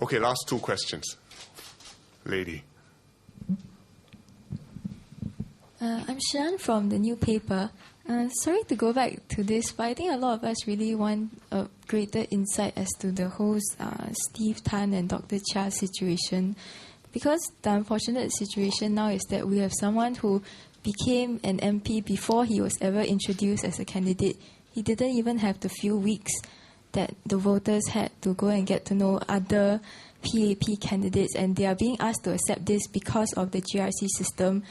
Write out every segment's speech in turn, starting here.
Okay, last two questions. Lady. I'm Shan from the new paper. Sorry to go back to this, but I think a lot of us really want a greater insight as to the whole Steve Tan and Dr. Chia situation. Because the unfortunate situation now is that we have someone who became an MP before he was ever introduced as a candidate. He didn't even have the few weeks that the voters had to go and get to know other PAP candidates, and they are being asked to accept this because of the GRC system.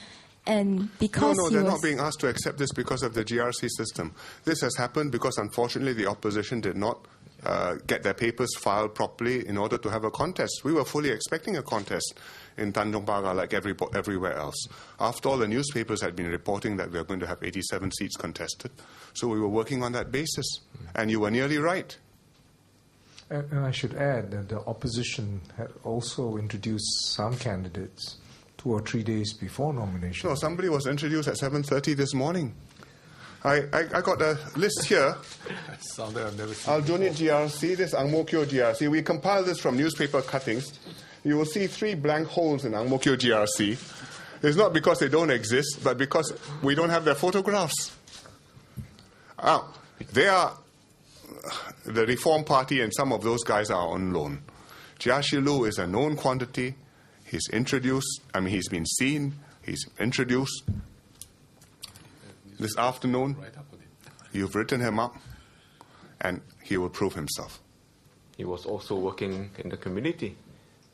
And because No, they're not being asked to accept this because of the GRC system. This has happened because, unfortunately, the opposition did not get their papers filed properly in order to have a contest. We were fully expecting a contest in Tanjong Pagar like everywhere else. After all, the newspapers had been reporting that we were going to have 87 seats contested. So we were working on that basis. And you were nearly right. And I should add that the opposition had also introduced some candidates 2 or 3 days before nomination. No, somebody was introduced at 7:30 this morning. I got a list here. Aljunied GRC, this Ang Mo Kio GRC. We compiled this from newspaper cuttings. You will see 3 blank holes in Ang Mo Kio GRC. It's not because they don't exist, but because we don't have their photographs. They are the Reform Party, and some of those guys are on loan. Jia Shilu is a known quantity. He's introduced, he's been seen, he's introduced. This afternoon, you've written him up, and he will prove himself. He was also working in the community.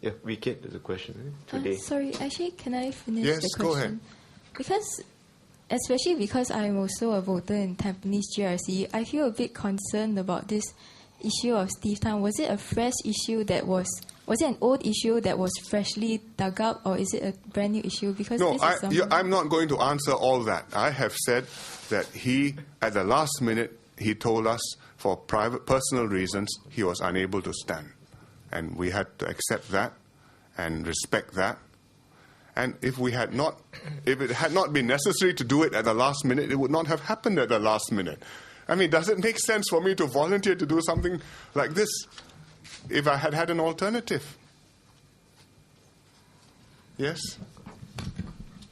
Yeah, we get the question today. Sorry, actually, can I finish the question? Yes, go ahead. Especially because I'm also a voter in Tampines GRC, I feel a bit concerned about this issue of Steve Tan. Was it a fresh issue was it an old issue that was freshly dug up, or is it a brand new issue? Because no, I'm not going to answer all that. I have said that at the last minute, he told us for personal reasons, he was unable to stand. And we had to accept that and respect that. And if it had not been necessary to do it at the last minute, it would not have happened at the last minute. Does it make sense for me to volunteer to do something like this if I had had an alternative? Yes?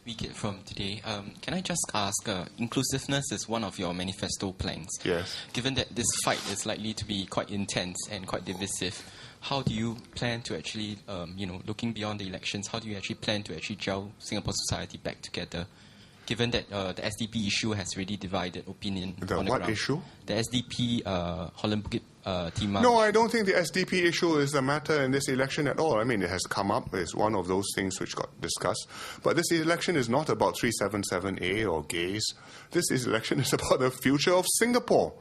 We get from today. Can I just ask, inclusiveness is one of your manifesto planks. Yes. Given that this fight is likely to be quite intense and quite divisive, how do you plan to actually, looking beyond the elections, how do you actually plan to actually gel Singapore society back together? Given that the SDP issue has really divided opinion on the ground. What issue? The SDP Holland Bukit Timah. No, I don't think the SDP issue is a matter in this election at all. It has come up. It's one of those things which got discussed. But this election is not about 377A or gays. This election is about the future of Singapore.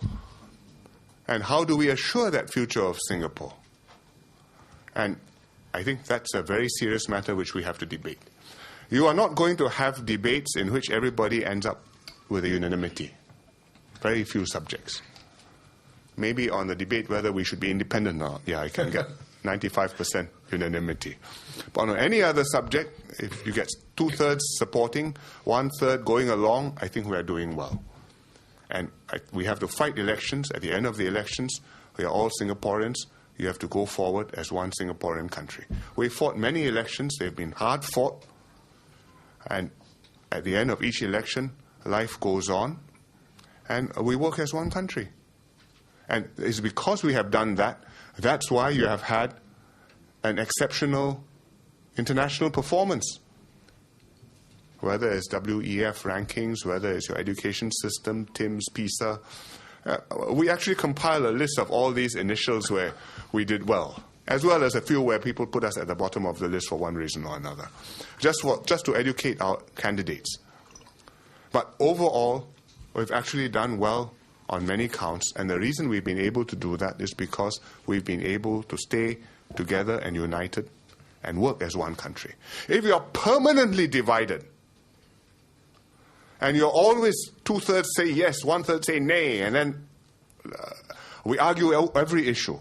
And how do we assure that future of Singapore? And I think that's a very serious matter which we have to debate. You are not going to have debates in which everybody ends up with a unanimity. Very few subjects. Maybe on the debate whether we should be independent or not, I can get 95% unanimity. But on any other subject, if you get 2/3 supporting, 1/3 going along, I think we are doing well. And we have to fight elections. At the end of the elections, we are all Singaporeans. You have to go forward as one Singaporean country. We fought many elections. They've been hard fought. And at the end of each election, life goes on, and we work as one country. And it's because we have done that, that's why you have had an exceptional international performance. Whether it's WEF rankings, whether it's your education system, TIMSS, PISA. We actually compile a list of all these initials where we did well, as well as a few where people put us at the bottom of the list for one reason or another, just to educate our candidates. But overall, we've actually done well on many counts, and the reason we've been able to do that is because we've been able to stay together and united and work as one country. If you're permanently divided, and you're always 2/3 say yes, 1/3 say nay, and then we argue every issue,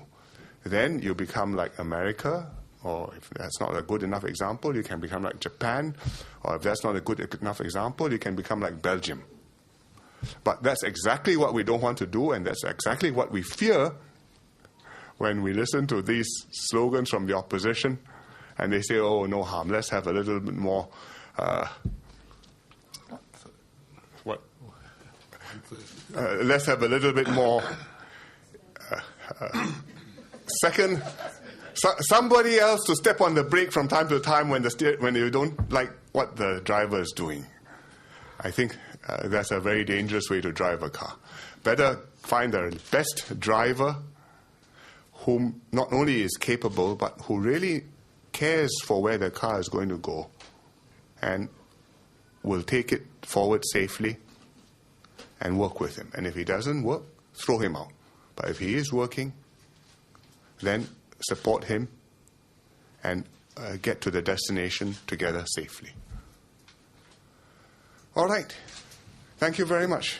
then you become like America, or if that's not a good enough example, you can become like Japan, or if that's not a good enough example, you can become like Belgium. But that's exactly what we don't want to do, and that's exactly what we fear when we listen to these slogans from the opposition and they say, oh, no harm, let's have a little bit more. Let's have a little bit more. Second, somebody else to step on the brake from time to time when you don't like what the driver is doing. I think that's a very dangerous way to drive a car. Better find the best driver whom not only is capable, but who really cares for where the car is going to go and will take it forward safely and work with him. And if he doesn't work, throw him out. But if he is working, then support him and get to the destination together safely. All right. Thank you very much.